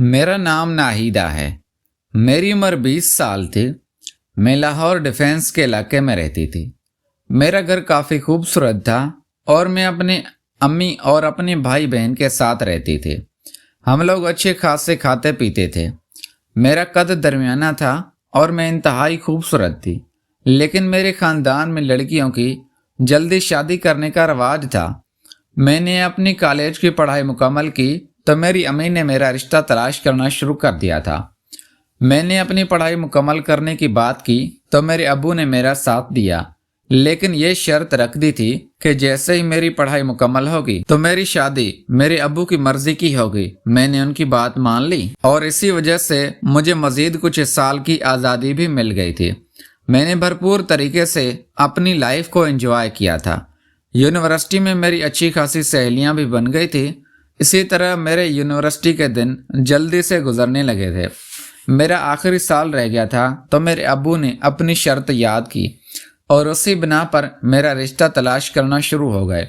मेरा नाम नाहिदा है। मेरी उम्र 20 साल थी। मैं लाहौर डिफेंस के इलाके में रहती थी। मेरा घर काफ़ी खूबसूरत था और मैं अपने अम्मी और अपने भाई बहन के साथ रहती थी। हम लोग अच्छे खासे खाते पीते थे। मेरा कद दरमियाना था और मैं इंतहाई खूबसूरत थी। लेकिन मेरे ख़ानदान में लड़कियों की जल्दी शादी करने का रवाज था। मैंने अपनी कॉलेज की पढ़ाई मुकम्मल की तो मेरी अम्मी ने मेरा रिश्ता तलाश करना शुरू कर दिया था। मैंने अपनी पढ़ाई मुकम्मल करने की बात की तो मेरे अब्बू ने मेरा साथ दिया, लेकिन ये शर्त रख दी थी कि जैसे ही मेरी पढ़ाई मुकम्मल होगी तो मेरी शादी मेरे अब्बू की मर्जी की होगी। मैंने उनकी बात मान ली और इसी वजह से मुझे मजीद कुछ साल की आज़ादी भी मिल गई थी। मैंने भरपूर तरीके से अपनी लाइफ को एंजॉय किया था। यूनिवर्सिटी में मेरी अच्छी खासी सहेलियां भी बन गई थी। इसी तरह मेरे यूनिवर्सिटी के दिन जल्दी से गुजरने लगे थे। मेरा आखिरी साल रह गया था तो मेरे अब्बू ने अपनी शर्त याद की और उसी बिना पर मेरा रिश्ता तलाश करना शुरू हो गए।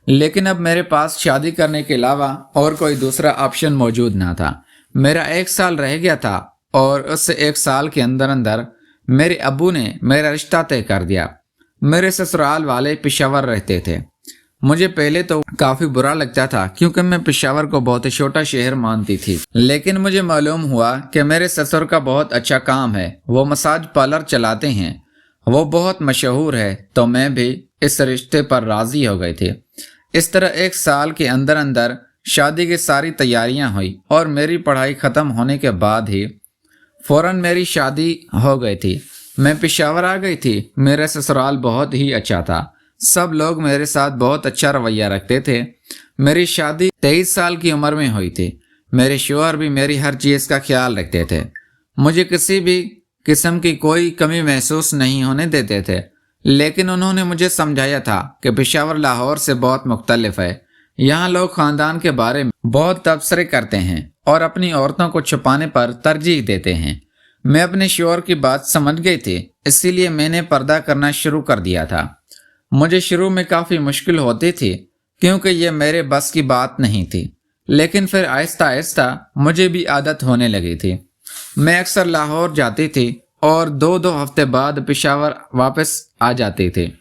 लेकिन अब मेरे पास शादी करने के अलावा और कोई दूसरा ऑप्शन मौजूद ना था। मेरा 1 साल रह गया था और उस 1 साल के अंदर अंदर मेरे अब्बू ने मेरा रिश्ता तय कर दिया। मेरे ससुराल वाले पेशावर रहते थे। मुझे पहले तो काफ़ी बुरा लगता था क्योंकि मैं पेशावर को बहुत ही छोटा शहर मानती थी। लेकिन मुझे मालूम हुआ कि मेरे ससुर का बहुत अच्छा काम है, वो मसाज पार्लर चलाते हैं, वो बहुत मशहूर है, तो मैं भी इस रिश्ते पर राज़ी हो गई थी। इस तरह 1 साल के अंदर अंदर शादी की सारी तैयारियां हुई और मेरी पढ़ाई ख़त्म होने के बाद ही फ़ौरन मेरी शादी हो गई थी। मैं पेशावर आ गई थी। मेरा ससुराल बहुत ही अच्छा था। सब लोग मेरे साथ बहुत अच्छा रवैया रखते थे। मेरी शादी 23 साल की उम्र में हुई थी। मेरे शौहर भी मेरी हर चीज़ का ख्याल रखते थे। मुझे किसी भी किस्म की कोई कमी महसूस नहीं होने देते थे। लेकिन उन्होंने मुझे समझाया था कि पेशावर लाहौर से बहुत मुख्तलिफ है। यहाँ लोग ख़ानदान के बारे में बहुत तबसरे करते हैं और अपनी औरतों को छुपाने पर तरजीह देते हैं। मैं अपने शौहर की बात समझ गई थी, इसीलिए मैंने पर्दा करना शुरू कर दिया था। मुझे शुरू में काफ़ी मुश्किल होती थी क्योंकि ये मेरे बस की बात नहीं थी, लेकिन फिर आहिस्ता आहिस्ता मुझे भी आदत होने लगी थी। मैं अक्सर लाहौर जाती थी और 2-2 हफ्ते बाद पेशावर वापस आ जाती थी।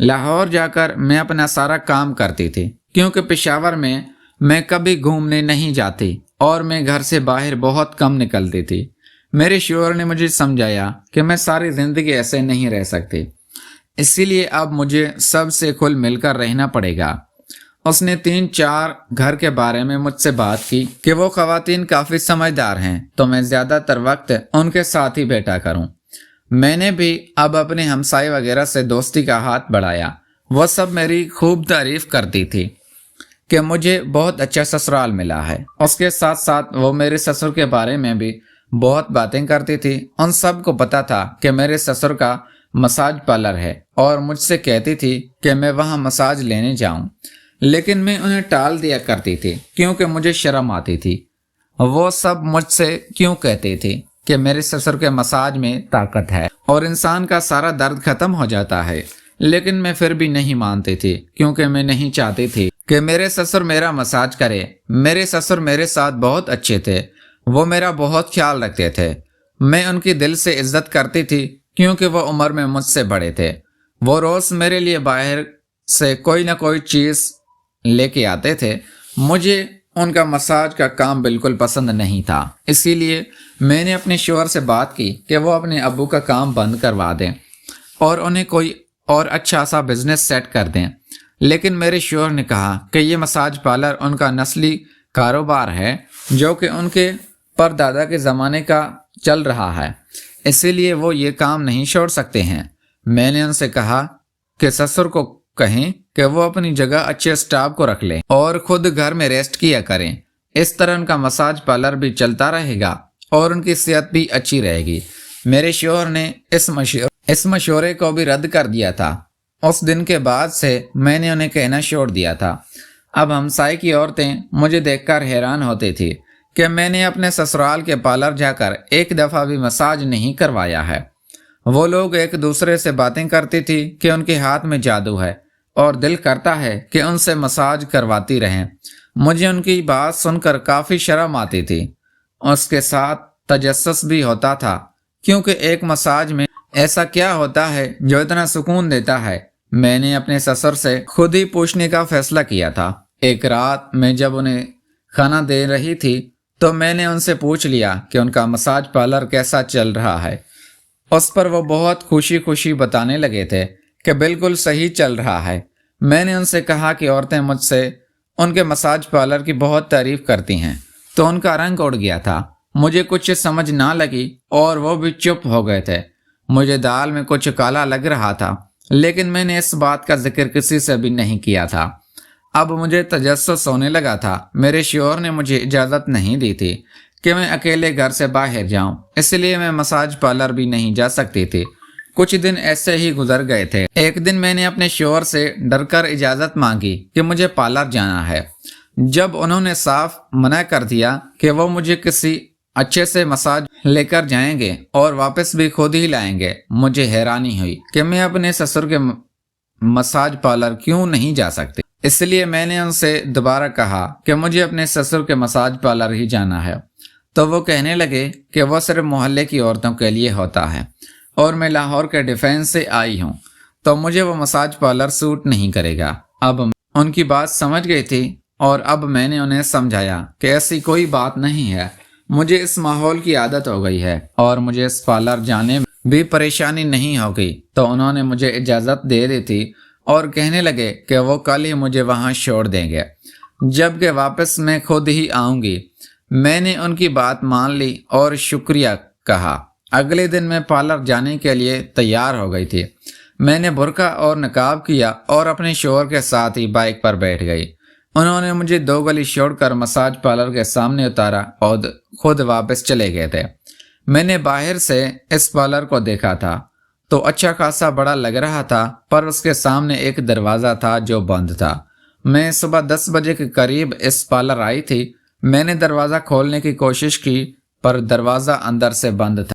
लाहौर जाकर मैं अपना सारा काम करती थी क्योंकि पेशावर में मैं कभी घूमने नहीं जाती और मैं घर से बाहर बहुत कम निकलती थी। मेरे शौहर ने मुझे समझाया कि मैं सारी ज़िंदगी ऐसे नहीं रह सकती, इसीलिए अब मुझे सबसे खुल मिलकर रहना पड़ेगा। उसने 3-4 घर के बारे में मुझसे बात की कि वो ख़वातीन काफ़ी समझदार हैं तो मैं ज़्यादातर वक्त उनके साथ ही बैठा करूं। मैंने भी अब अपने हमसाए वगैरह से दोस्ती का हाथ बढ़ाया। वह सब मेरी खूब तारीफ़ करती थी कि मुझे बहुत अच्छा ससुराल मिला है। उसके साथ साथ वो मेरे ससुर के बारे में भी बहुत बातें करती थी। उन सब को पता था कि मेरे ससुर का मसाज पार्लर है और मुझसे कहती थी कि मैं वहाँ मसाज लेने जाऊँ, लेकिन मैं उन्हें टाल दिया करती थी क्योंकि मुझे शर्म आती थी। वो सब मुझसे क्यों कहते थे कि मेरे ससुर के मसाज में ताकत है और इंसान का सारा दर्द खत्म हो जाता है, लेकिन मैं फिर भी नहीं मानती थी क्योंकि मैं नहीं चाहती थी कि मेरे ससुर मेरा मसाज करे। मेरे ससुर मेरे साथ बहुत अच्छे थे, वो मेरा बहुत ख्याल रखते थे। मैं उनकी दिल से इज्जत करती थी क्योंकि वो उम्र में मुझसे बड़े थे। वो रोज़ मेरे लिए बाहर से कोई ना कोई चीज़ लेके आते थे। मुझे उनका मसाज का काम बिल्कुल पसंद नहीं था, इसीलिए मैंने अपने शौहर से बात की कि वो अपने अब्बू का काम बंद करवा दें और उन्हें कोई और अच्छा सा बिजनेस सेट कर दें। लेकिन मेरे शौहर ने कहा कि ये मसाज पार्लर उनका नस्ली कारोबार है जो कि उनके परदादा के ज़माने का चल रहा है, इसीलिए वो ये काम नहीं छोड़ सकते हैं। मैंने उनसे कहा कि ससुर को कहें कि वो अपनी जगह अच्छे स्टाफ को रख लें और खुद घर में रेस्ट किया करें। इस तरह उनका मसाज पार्लर भी चलता रहेगा और उनकी सेहत भी अच्छी रहेगी। मेरे शौहर ने इस मशवरे को भी रद्द कर दिया था। उस दिन के बाद से मैंने उन्हें कहना छोड़ दिया था। अब हमसाए की औरतें मुझे देखकर हैरान होती थी कि मैंने अपने ससुराल के पार्लर जाकर एक दफ़ा भी मसाज नहीं करवाया है। वो लोग एक दूसरे से बातें करती थी कि उनके हाथ में जादू है और दिल करता है कि उनसे मसाज करवाती रहें। मुझे उनकी बात सुनकर काफ़ी शर्म आती थी। उसके साथ तजस्सुस भी होता था, क्योंकि एक मसाज में ऐसा क्या होता है जो इतना सुकून देता है। मैंने अपने ससुर से खुद ही पूछने का फैसला किया था। एक रात मैं जब उन्हें खाना दे रही थी तो मैंने उनसे पूछ लिया कि उनका मसाज पार्लर कैसा चल रहा है। उस पर वो बहुत खुशी खुशी बताने लगे थे कि बिल्कुल सही चल रहा है। मैंने उनसे कहा कि औरतें मुझसे उनके मसाज पार्लर की बहुत तारीफ करती हैं, तो उनका रंग उड़ गया था। मुझे कुछ समझ ना लगी और वो भी चुप हो गए थे। मुझे दाल में कुछ काला लग रहा था, लेकिन मैंने इस बात का जिक्र किसी से भी नहीं किया था। अब मुझे तजस्सुस होने लगा था। मेरे शौहर ने मुझे इजाज़त नहीं दी थी कि मैं अकेले घर से बाहर जाऊं, इसलिए मैं मसाज पार्लर भी नहीं जा सकती थी। कुछ दिन ऐसे ही गुजर गए थे। एक दिन मैंने अपने शौहर से डरकर इजाज़त मांगी कि मुझे पार्लर जाना है। जब उन्होंने साफ मना कर दिया कि वो मुझे किसी अच्छे से मसाज लेकर जाएंगे और वापस भी खुद ही लाएंगे, मुझे हैरानी हुई कि मैं अपने ससुर के मसाज पार्लर क्यों नहीं जा सकती। इसलिए मैंने उनसे दोबारा कहा कि मुझे अपने ससुर के मसाज पार्लर ही जाना है। तो वो कहने लगे कि वो सिर्फ मोहल्ले की औरतों के लिए होता है और मैं लाहौर के डिफेंस से आई हूँ, तो मुझे वो मसाज पार्लर सूट नहीं करेगा। अब उनकी बात समझ गई थी और अब मैंने उन्हें समझाया कि ऐसी कोई बात नहीं है, मुझे इस माहौल की आदत हो गई है और मुझे इस पार्लर जाने में भी परेशानी नहीं होगी। तो उन्होंने मुझे इजाज़त दे दी थी और कहने लगे कि वो कल ही मुझे वहाँ छोड़ देंगे, जबकि वापस मैं खुद ही आऊँगी। मैंने उनकी बात मान ली और शुक्रिया कहा। अगले दिन मैं पार्लर जाने के लिए तैयार हो गई थी। मैंने बुर्का और नकाब किया और अपने शौहर के साथ ही बाइक पर बैठ गई। उन्होंने मुझे 2 गली छोड़कर मसाज पार्लर के सामने उतारा और खुद वापस चले गए थे। मैंने बाहर से इस पार्लर को देखा था तो अच्छा खासा बड़ा लग रहा था, पर उसके सामने एक दरवाज़ा था जो बंद था। मैं सुबह 10 बजे के करीब इस पार्लर आई थी। मैंने दरवाज़ा खोलने की कोशिश की, पर दरवाज़ा अंदर से बंद था।